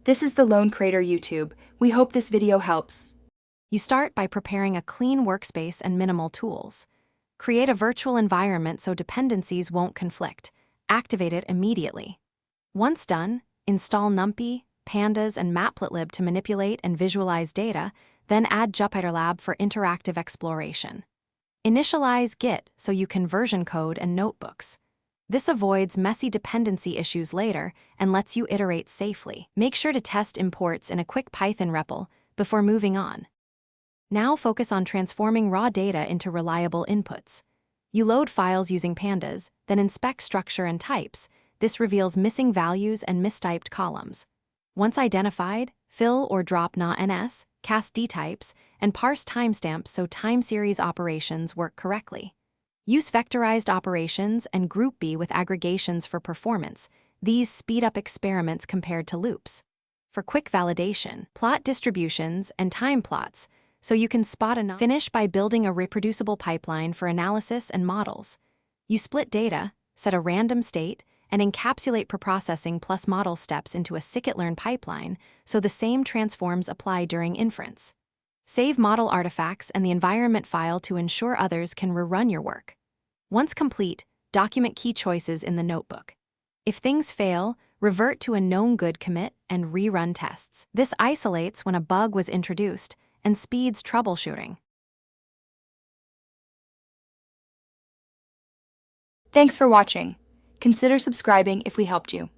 This is the Lone Crater YouTube. We hope this video helps. You start by preparing a clean workspace and minimal tools. Create a virtual environment so dependencies won't conflict. Activate it immediately. Once done, install NumPy, Pandas, and Matplotlib to manipulate and visualize data, then add JupyterLab for interactive exploration. Initialize Git so you can version code and notebooks. This avoids messy dependency issues later and lets you iterate safely. Make sure to test imports in a quick Python REPL before moving on. Now focus on transforming raw data into reliable inputs. You load files using Pandas, then inspect structure and types. This reveals missing values and mistyped columns. Once identified, fill or drop NA-NS, cast dtypes, and parse timestamps so time series operations work correctly. Use vectorized operations and group B with aggregations for performance. These speed up experiments compared to loops. For quick validation, plot distributions and time plots so you can spot enough. Finish by building a reproducible pipeline for analysis and models. You split data, set a random state, and encapsulate preprocessing plus model steps into a scikit-learn pipeline so the same transforms apply during inference. Save model artifacts and the environment file to ensure others can rerun your work. Once complete, document key choices in the notebook. If things fail, revert to a known good commit and rerun tests. This isolates when a bug was introduced and speeds troubleshooting. Thanks for watching. Consider subscribing if we helped you.